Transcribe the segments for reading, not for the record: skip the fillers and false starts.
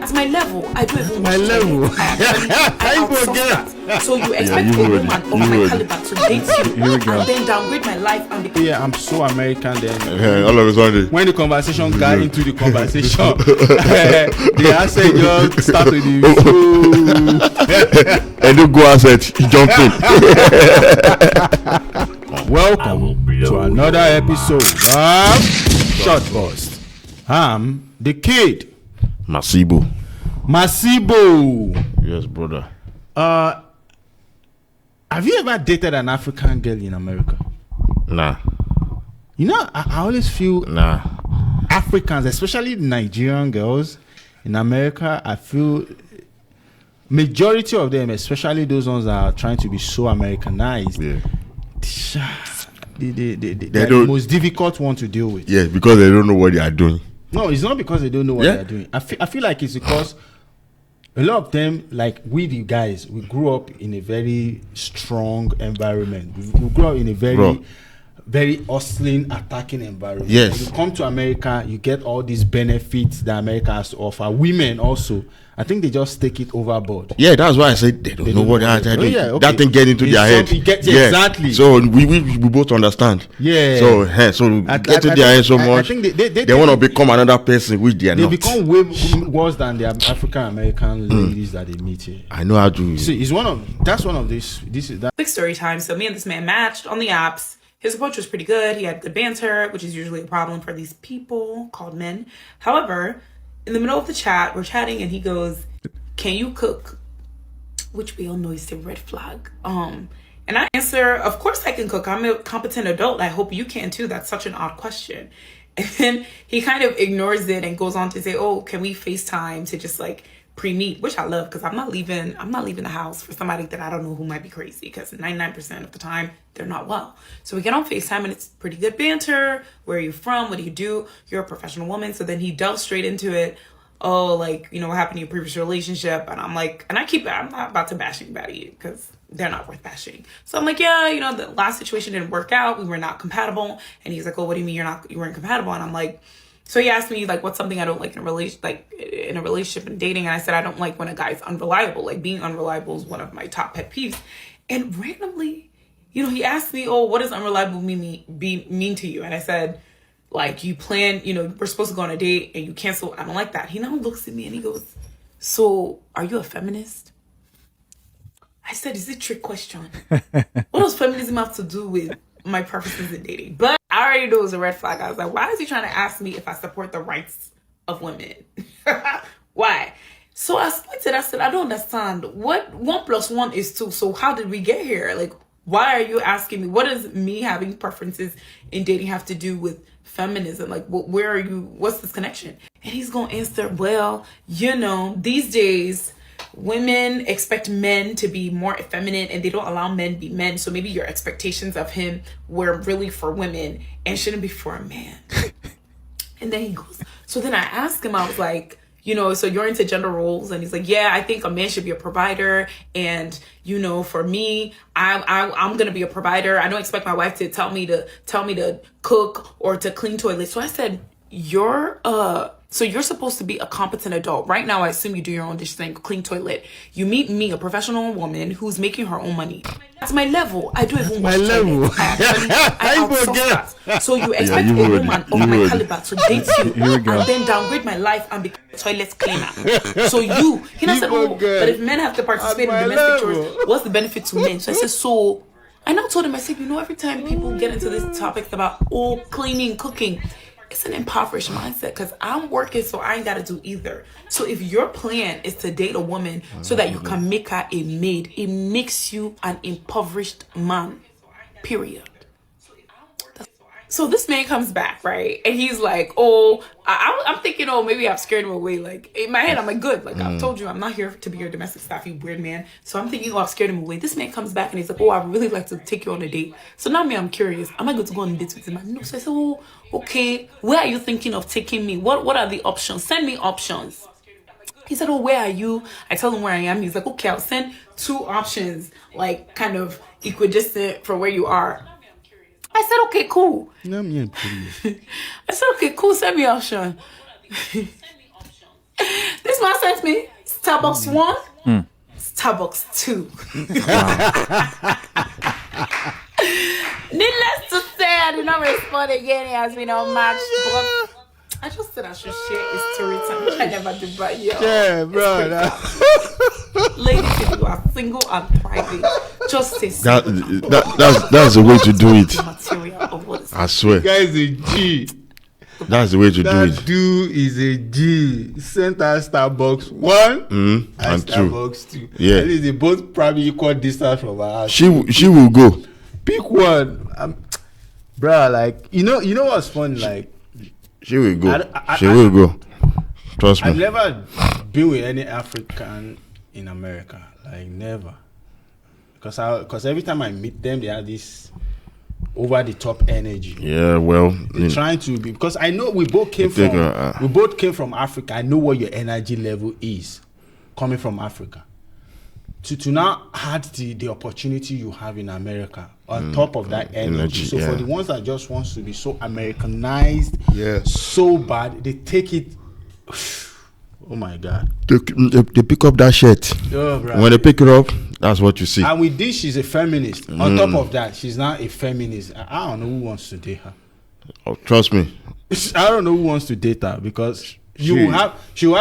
At my level, I don't even My level. I outsource that. So you expect a woman of my caliber to date you and then downgrade my life and become... Yeah, I'm so American then. All of a sudden. When the conversation got into the conversation, the answer just start with the and you go outside, jump in. Welcome to another episode of Short Burst. I'm the kid. Masibo. Yes, brother. Have you ever dated an African girl in America? Nah. You know, I always feel Africans, especially Nigerian girls in America, I feel majority of them, especially those ones that are trying to be so Americanized, they're the most difficult one to deal with. Yes, because they don't know what they are doing. No, it's not because they don't know what they're doing. I feel like it's because a lot of them, like we the guys, we grew up in a very strong environment. We grew up in a very hustling, attacking environment. Yes. When you come to America, you get all these benefits that America has to offer. Women also, I think they just take it overboard. Yeah, that's why I said they don't know what they are doing. Yeah, okay. That thing get into their head. Exactly. So we both understand. Yeah. So get to their head so much. I think they want to become another person which they are not. They become way worse than the African American ladies that they meet here. I know how to. See, it's one of this. This is that. Quick story time. So me and this man matched on the apps. His approach was pretty good. He had good banter, which is usually a problem for these people called men. However, in the middle of the chat, we're chatting and he goes, "Can you cook?" Which we all know is a red flag. And I answer, "Of course I can cook. I'm a competent adult. I hope you can too." That's such an odd question. And then he kind of ignores it and goes on to say, "Oh, can we FaceTime to just like pre-meet?" Which I love because I'm not leaving the house for somebody that I don't know who might be crazy, because 99% of the time they're not well. So we get on FaceTime and it's pretty good banter. Where are you from? What do you do? You're a professional woman. So then he delves straight into it. Oh, like, you know, what happened in your previous relationship? And I'm like, and I keep it, I'm not about to bash anybody because they're not worth bashing. So I'm like, yeah, you know, the last situation didn't work out. We were not compatible. And he's like, "Oh, what do you mean you weren't compatible?" And I'm like, so he asked me like, what's something I don't like in a relationship and dating? And I said, I don't like when a guy's unreliable. Like, being unreliable is one of my top pet peeves. And randomly, you know, he asked me, "Oh, what does unreliable mean to you?" And I said, like, you plan, you know, we're supposed to go on a date and you cancel. I don't like that. He now looks at me and he goes, "So are you a feminist?" I said, "Is it a trick question? What does feminism have to do with my preferences in dating?" But I already knew it was a red flag. I was like, why is he trying to ask me if I support the rights of women? Why? So I split it. I said, I don't understand. What 1 + 1 is 2. So how did we get here? Like, why are you asking me? What does me having preferences in dating have to do with feminism? Like, where are you? What's this connection? And he's going to answer, well, you know, these days women expect men to be more effeminate and they don't allow men to be men. So maybe your expectations of him were really for women and shouldn't be for a man. And then he goes, so then I asked him, I was like, you know, so you're into gender roles? And he's like, yeah, I think a man should be a provider. And, you know, for me, I'm going to be a provider. I don't expect my wife to tell me to cook or to clean toilets. So I said, so you're supposed to be a competent adult. Right now, I assume you do your own dishes and clean toilet. You meet me, a professional woman who's making her own money. That's my level. I do even my level. I outsource that. So you expect a woman of my caliber to date you and then downgrade my life and become a toilet cleaner. So he now said, oh, but if men have to participate in domestic chores, what's the benefit to men? So I said, so I now told him, I said, you know, every time people get into this topic about cleaning, cooking, it's an impoverished mindset because I'm working, so I ain't got to do either. So if your plan is to date a woman so that you can make her a maid, it makes you an impoverished man, period. So this man comes back, right? And he's like, oh, I'm thinking, oh, maybe I've scared him away. Like, in my head, I'm like, good. Like, I've told you, I'm not here to be your domestic staff, you weird man. So I'm thinking, oh, I've scared him away. This man comes back and he's like, oh, I would really like to take you on a date. So now I'm curious. Am I going to go on a date with him? No. So I said, oh, okay. Where are you thinking of taking me? What are the options? Send me options. He said, oh, where are you? I tell him where I am. He's like, okay, I'll send 2 options, like kind of equidistant for where you are. I said, okay, cool. I said, okay, cool. Send me option. This man sent me Starbucks 1, Starbucks 2. Needless to say, I did not respond again. He has been unmatched. But I just said I should share his story time, which I never do, but yeah, bro. Ladies, if you are single and private, just say that's the way to do it. I swear. Guy is a G. That's the way to do it. That dude is a G. Sent her Starbucks 1 and Starbucks 2. Yeah. At least they both probably equal distance from her house. She will go. Pick one. Bruh, like, you know what's funny? Like, she will go. She will go. Trust me. I've never been with any African in America. Like, never. Because every time I meet them, they have this over the top energy. Yeah, well, they're trying to be, because I know we both came from Africa. I know what your energy level is coming from Africa. To now add the opportunity you have in America on top of that energy. So for the ones that just wants to be so Americanized, so bad, they take it. Oh my God. They pick up that shit. Oh, when they pick it up, that's what you see. And with this, she's a feminist. On top of that, she's not a feminist. I don't know who wants to date her. Oh, trust me. I don't know who wants to date her, because she will have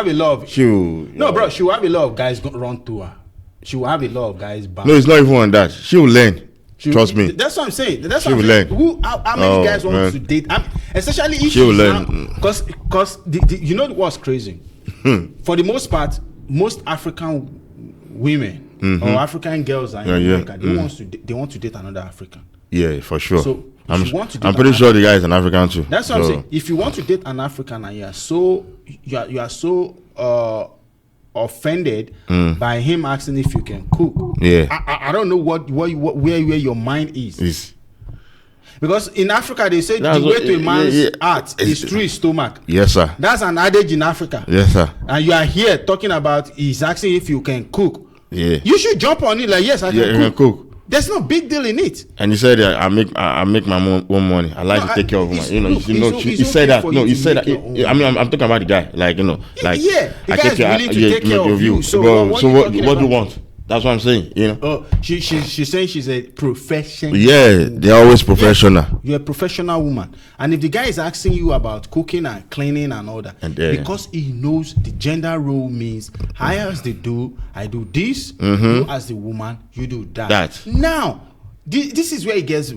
a lot of... She will have a lot of guys run to her. She will have a lot of guys back. No, it's not even on that. She will learn. Trust me. That's what I'm saying. She will learn. How many guys want to date? Especially if she will learn. Because you know what's crazy? For the most part, most African women or African girls are in America. They want to date another African. Yeah, for sure. So I'm pretty sure the guy is an African too. That's what I'm saying. If you want to date an African and you are so offended by him asking if you can cook. Yeah, I don't know where your mind is. Because in Africa they say the way to a man's heart is through his stomach. Yes, sir. That's an adage in Africa. Yes, sir. And you are here talking about he's asking if you can cook. Yeah, you should jump on it like, yes, I can cook. There's no big deal in it. And he said, I make my own money. I like to take care of my. He said that. No, he said that. I'm talking about the guy. Like, the guy is willing to take care of you. So what do you want? That's what I'm saying. She's saying she's a professional. Yeah, they're always professional. Yeah, you're a professional woman, and if the guy is asking you about cooking and cleaning and all that, because he knows the gender role means I as the do, I do this. You as the woman, you do that. Now, this is where it gets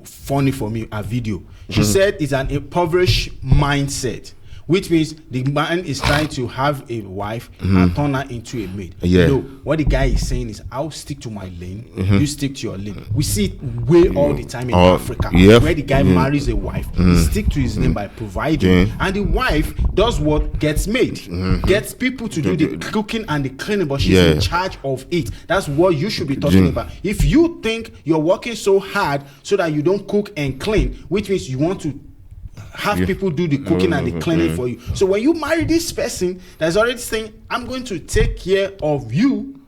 funny for me. A video. She said it's an impoverished mindset. Which means the man is trying to have a wife and turn her into a maid. Yeah. No, what the guy is saying is, I'll stick to my lane, you stick to your lane. We see it way all the time in Africa, where the guy marries a wife, he stick to his lane by providing, and the wife does what gets made, gets people to do the cooking and the cleaning, but she's in charge of it. That's what you should be talking about. If you think you're working so hard so that you don't cook and clean, which means you want to have people do the cooking and the cleaning for you. So when you marry this person that's already saying, I'm going to take care of you,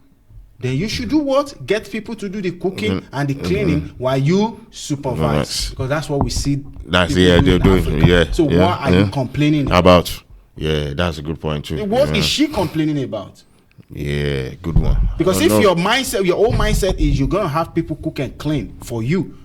then you should do what? Get people to do the cooking and the cleaning while you supervise. Because that's what we see. That's they're doing. Yeah. So what are you complaining about? Yeah, that's a good point too. What is she complaining about? Yeah, good one. Because if your old mindset is you're gonna have people cook and clean for you.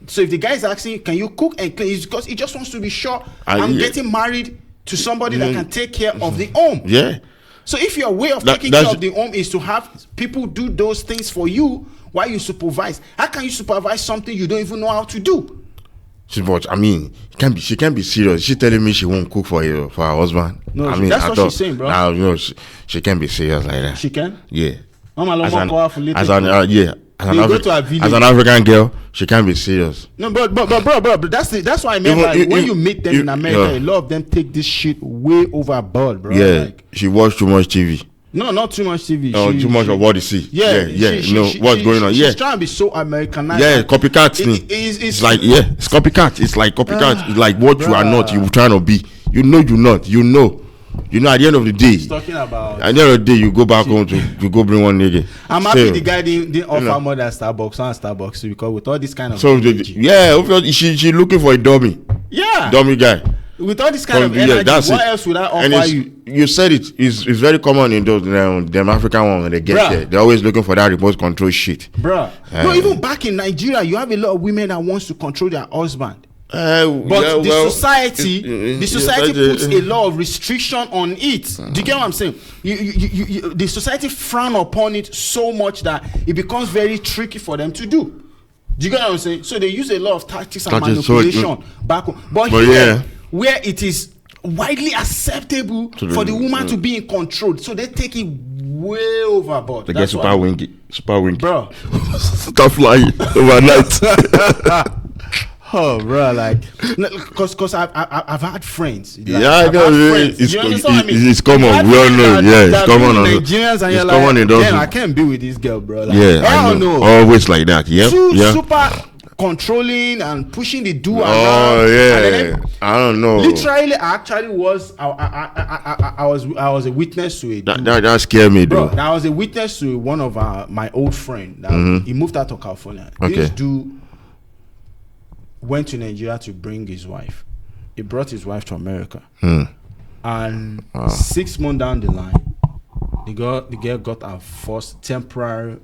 So if the guy is asking, can you cook and clean? It's because he just wants to be sure I'm getting married to somebody that can take care of the home. Yeah. So if your way of taking care of the home is to have people do those things for you while you supervise, how can you supervise something you don't even know how to do? She can't be serious. She's telling me she won't cook for her husband. No, that's what she's saying, bro. No, she can't be serious like that. She can? Yeah. As an African girl, she can't be serious. No, but that's what I meant. When you meet them in America, a lot of them take this shit way overboard, bro. Yeah, she watch too much TV. No, not too much TV. Too much of what you see. What's going on? She's trying to be so Americanized. Yeah, copycat. It's like it's copycat. It's like copycat. It's like what you are not, you trying to be. You're not. At the end of the day, talking about. At the end of the day, you go back home to go bring one nigga. I'm happy the guy didn't offer more than Starbucks too, because with all this kind of she looking for a dummy. Yeah, dummy guy. with all this kind of energy, what else would I offer you? You said it's very common in those them African ones when they get there. They're always looking for that remote control shit. Bruh. No, even back in Nigeria, you have a lot of women that wants to control their husband. But the society puts a lot of restriction on it. Do you get what I'm saying? The society frown upon it so much that it becomes very tricky for them to do. Do you get what I'm saying? So they use a lot of tactics and manipulation back home. But here, where it is widely acceptable for the woman to be in control, so they take it way overboard. They get super winky, bro. Stop flying overnight. Oh, bro, like, cause I've had friends. Like, I know. It's common. We all know. It's common. Nigerians and you're like, damn, I can't be with this girl, bro. Like, I know. Always like that. Super controlling and pushing the do. I don't know. Literally, I actually was. I was a witness to it. That scared me, though. I was a witness to one of my old friend. He moved out of California. This dude went to Nigeria to bring his wife. He brought his wife to America. And 6 months down the line, the girl got her first temporary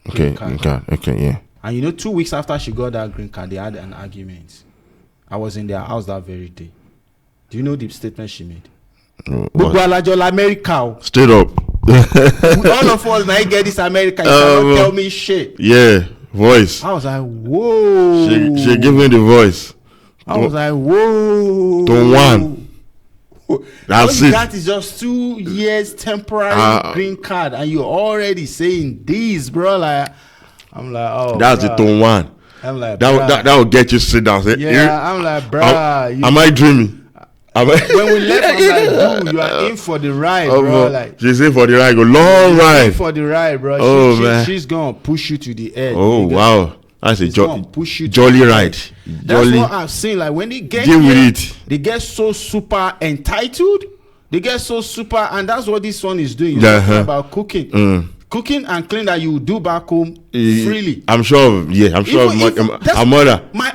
green card. And you know, 2 weeks after she got that green card, they had an argument. I was in their house that very day. Do you know the statement she made? America. Straight up. All of us now get this America. You cannot tell me shit. Yeah. Voice. I was like, whoa. She gave me the voice. I was like, whoa. To one. That's it. That is just 2 years temporary green card, and you're already saying this, bro. Like, I'm like, oh. That's the to one. I'm like, that will get you sit down. Say, I'm like, bro. Am I dreaming? When we left, I'm like, dude, you are in for the ride, bro. Like, she's in for the ride, long ride. In for the ride, bro. Man. She's gonna push you to the edge. Oh, wow. That's a jolly ride. That's what I've seen. Like, when they get here, they get so super entitled. They get so super, and that's what this one is doing. Talking about cooking. Cooking and cleaning that you do back home freely. I'm sure. Yeah, I'm sure. Our mother. My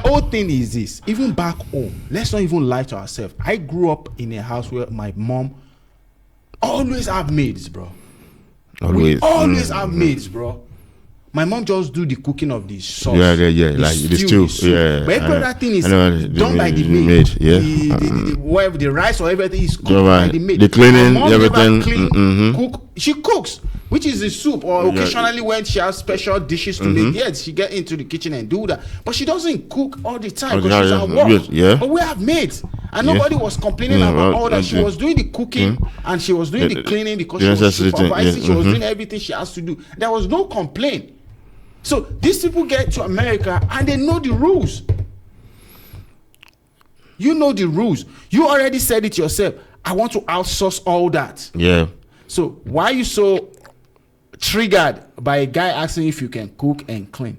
old thing is this. Even back home, let's not even lie to ourselves. I grew up in a house where my mom always have maids, bro. Always have maids, bro. My mom just do the cooking of the sauce. Yeah. Like the stew. Yeah. But every other thing is done by the maid. Whatever the rice or everything is cooked by the maid. The cleaning, everything. Cook. She cooks, which is the soup, or occasionally when she has special dishes to make. Yes, she get into the kitchen and do that. But she doesn't cook all the time because she's at work. Yeah. But we have maids, and nobody was complaining about all that. She was doing the cooking and she was doing the cleaning because she was supervising. She was doing everything she has to do. There was no complaint. So these people get to America and they know the rules. You know the rules. You already said it yourself. I want to outsource all that. Yeah. So why are you so triggered by a guy asking if you can cook and clean?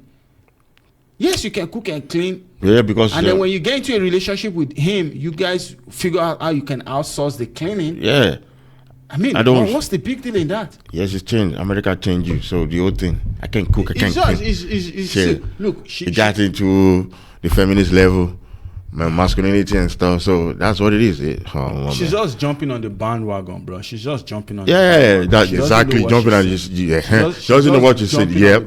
Yes, you can cook and clean. Yeah, because then when you get into a relationship with him, you guys figure out how you can outsource the cleaning. Yeah. I mean, what's the big deal in that? Yes, it's changed. America changed you. So the whole thing, I can cook, I can clean. Look, she got into the feminist level, my masculinity and stuff. So that's what it is. She's just jumping on the bandwagon, bro. She's just jumping on. That's exactly jumping on this. She doesn't know what you said. Yeah.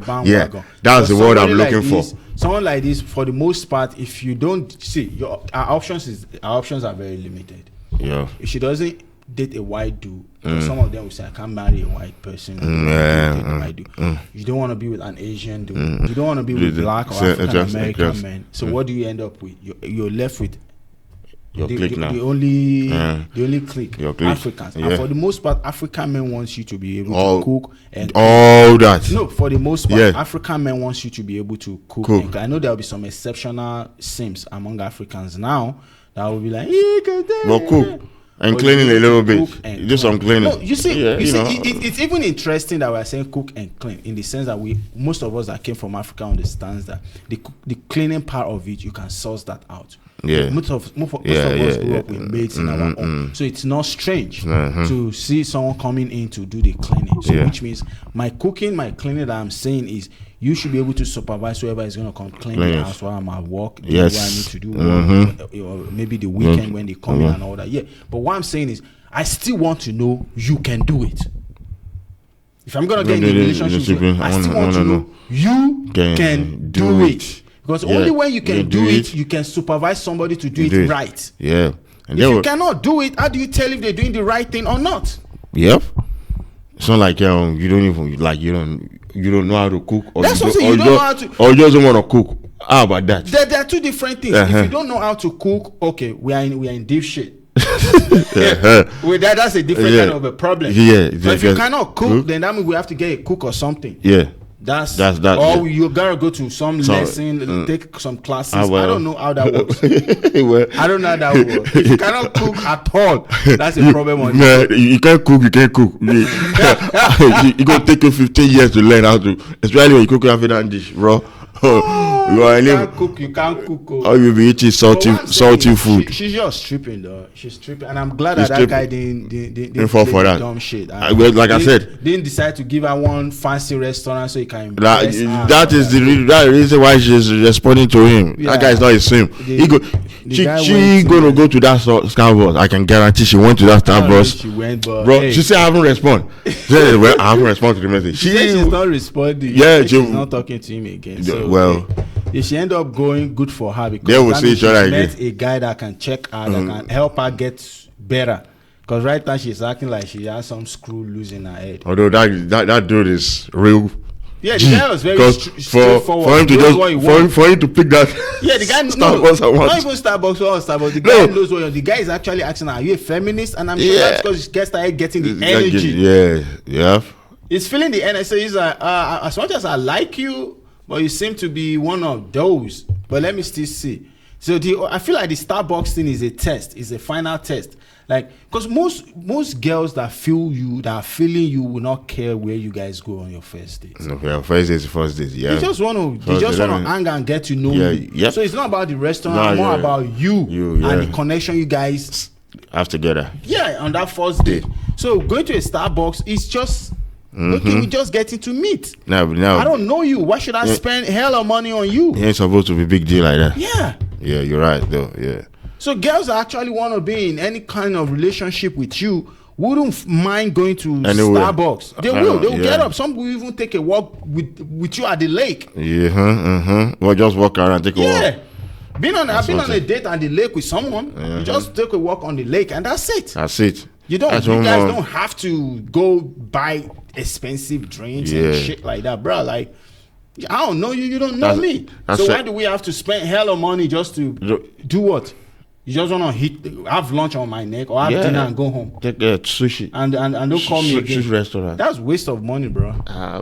That's the word I'm looking for. Someone like this, for the most part, if you don't see our options are very limited. Yeah. If she doesn't date a white dude, some of them will say, I can't marry a white person. You don't want to be with an Asian dude. You don't want to be with black or African American men. So what do you end up with? You're left with the only clique, Africans. And for the most part, African men wants you to be able to cook and all that. No, for the most part, African men wants you to be able to cook. And I know there will be some exceptional sims among Africans now that will be like, cook. And cleaning a little bit. Do some cleaning. No, you see, it's even interesting that we're saying cook and clean, in the sense that most of us that came from Africa understands that the cleaning part of it, you can source that out. Yeah. Most of us grew up with maids in our own. So it's not strange to see someone coming in to do the cleaning. So which means my cleaning that I'm saying is you should be able to supervise whoever is going to come clean the house while I'm at work, do what I need to do, or maybe the weekend when they come in and all that. Yeah. But what I'm saying is I still want to know you can do it. If I'm going to get in a relationship, I still want to know you can do it. Because only when you can do it, you can supervise somebody to do it right. Yeah. And if you cannot do it, how do you tell if they're doing the right thing or not? Yep. It's not like you don't even you don't know how to cook, or that's what you don't know how to, or you just don't want to cook. How about that? There are two different things. If you don't know how to cook, okay, we are in deep shit. That's a different kind of a problem. Yeah. But if you cannot cook, then that means we have to get a cook or something. Yeah. That's that. You gotta go to some lesson, take some classes. I don't know how that works. I don't know how that works. If you cannot cook at all, that's a problem. You can't cook. You can't cook. It's gonna take you 15 years to learn how to, especially when you cook African dish, bro. You can't cook. Or you'll be eating salty food. She's just tripping, though. She's tripping, and I'm glad that guy didn't fall for that dumb shit. I said, didn't decide to give her one fancy restaurant so he can. That is the reason why she's responding to him. Yeah. That guy is not the same. She gonna go to that Starbucks. I can guarantee she went to that Starbucks. She went, but bro. She said I haven't responded. She said, well, I haven't responded to the message. She's not responding. Yeah, she's not talking to him again. So, well, if she end up going, good for her, because they will see each other again. Met a guy that can check her, that can help her get better. Because right now she's acting like she has some screw loose in her head. Although that dude is real. Yeah, the guy was very straightforward. For him to just for him to pick that. Yeah, the guy Starbucks not even Starbucks or Starbucks. The guy knows what. The guy is actually asking her, "Are you a feminist?" And I'm sure that's because he started getting the energy. Yeah. He's feeling the energy. So he's like, as much as I like you, but you seem to be one of those. But let me still see. So I feel like the Starbucks thing is a test. It's a final test. Like, because most girls that feel you, that are feeling you, will not care where you guys go on your first date. Okay, first date. Yeah. They just want to hang and get to know you. Yep. So it's not about the restaurant, more about you and the connection you guys have together. Yeah, on that first date. So going to a Starbucks is just okay, we just getting to meet. Now I don't know you. Why should I spend hell of money on you? It ain't supposed to be a big deal like that. Yeah. Yeah, you're right though. Yeah. So girls that actually want to be in any kind of relationship with you wouldn't mind going to Starbucks. They will. They will get up. Some will even take a walk with you at the lake. Yeah. Well, just walk around and take a walk. I've been on a date at the lake with someone. You just take a walk on the lake and that's it. You guys don't have to go buy expensive drinks and shit like that, bro. Like, I don't know you. You don't know me. So why do we have to spend hell of money just to do what? You just want to have lunch on my neck or have dinner and go home. Take sushi. And don't call me again. Sushi restaurant. That's waste of money, bro.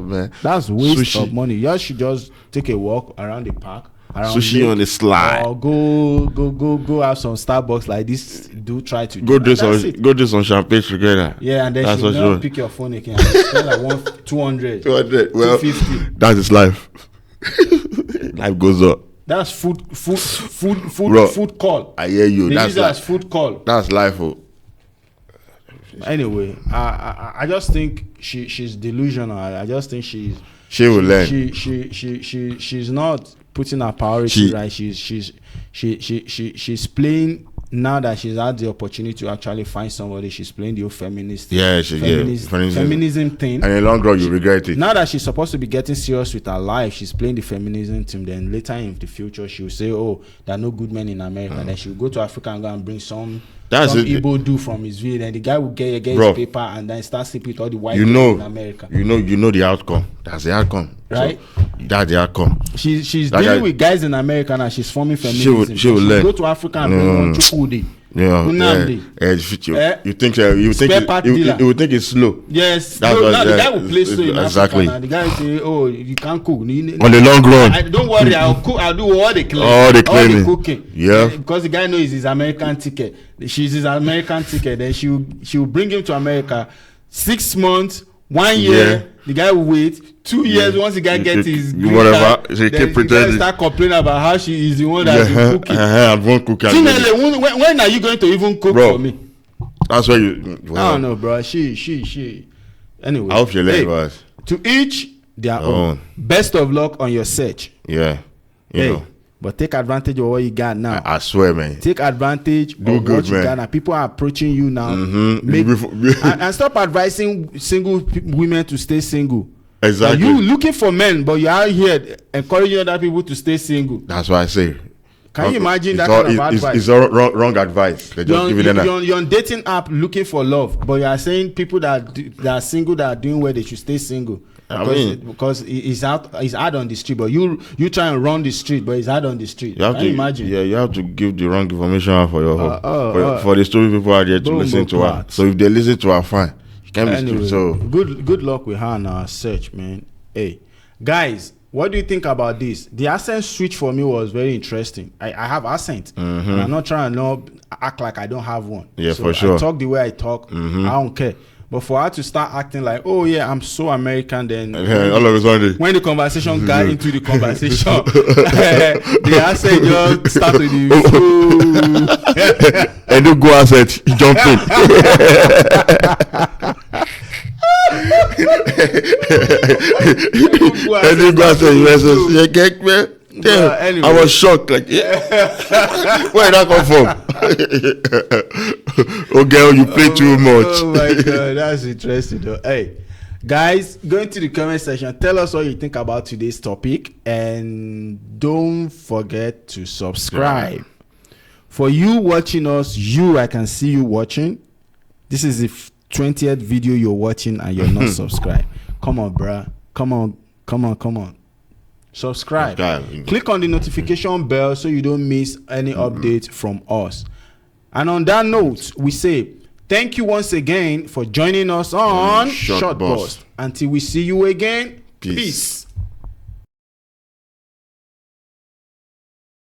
Man. That's waste of money. You should just take a walk around the park. Sushi on the slide. Or go have some Starbucks like this. Do try to go do some champagne together. Yeah, and then you don't pick your phone again. Spend like 200. Well, 250. That's his life. Life goes up. That's food call. I hear you. That's as food call. That's life. Anyway, I just think she's delusional. I just think she will learn. She's not putting her priority right. She's playing. Now that she's had the opportunity to actually find somebody, she's playing the old feminist. Feminism thing. And in the long run, you regret it. Now that she's supposed to be getting serious with her life, she's playing the feminism thing. Then later in the future, she'll say, "Oh, there are no good men in America." Then she'll go to Africa and go and bring some Igbo dude from his village. And the guy will get his paper and then start sleeping with all the white men in America. You know the outcome. That's the outcome. Right? So, that's the outcome. She's dealing with guys in America now. She's forming feminism. She will learn. Go to Africa and bring one Chukudi. You think it's slow. Yes. The guy will play slow in exactly. Africa. And the guy will say, "Oh, you can't cook." On the long run. Don't worry, I'll cook. I'll do all the cleaning. All the cooking. Yeah. Because the guy knows his American ticket. She's his American ticket. Then she'll bring him to America. 6 months 1 year, the guy will wait. 2 years, once the guy gets his whatever, then the guy start complaining about how she is the one that's been cooking. I won't cook. When are you going to even cook for me? That's why you. I don't know, bro. She. Anyway, I hope you let us. To each their own. Best of luck on your search. Yeah, you know. But take advantage of what you got now. I swear, man. Take advantage of what you got now. People are approaching you now. And stop advising single women to stay single. Exactly. You looking for men, but you're out here encouraging other people to stay single. That's why I say. Can you imagine that kind of advice? It's all wrong advice. They just give it you're on dating app looking for love, but you are saying people that are single that are doing well, they should stay single. Because it's out on the street, but you try and run the street, but it's out on the street. Can you imagine? Yeah, you have to give the wrong information out for your for the story people are there to listen to her. So if they listen to her, fine. You can't be so good luck with her on our search, man. Hey, guys, what do you think about this? The accent switch for me was very interesting. I have accent, and I'm not trying to act like I don't have one. Yeah, so for sure. I talk the way I talk. I don't care. But for her to start acting like, oh yeah, I'm so American, then all of a sudden, when the conversation got into the conversation, the accent just started and you go accent, you jump in. And you go accent, you get me. Yeah, anyway. I was shocked. Like, where did that come from? Oh, girl, you play too much. Oh my God, that's interesting, though. Hey, guys, go into the comment section. Tell us what you think about today's topic, and don't forget to subscribe. For you watching us, I can see you watching. This is the 20th video you're watching, and you're not subscribed. Come on, bruh. Come on. Subscribe. Click on the notification bell so you don't miss any updates from us. And on that note, we say thank you once again for joining us on Short Burst. Until we see you again, peace.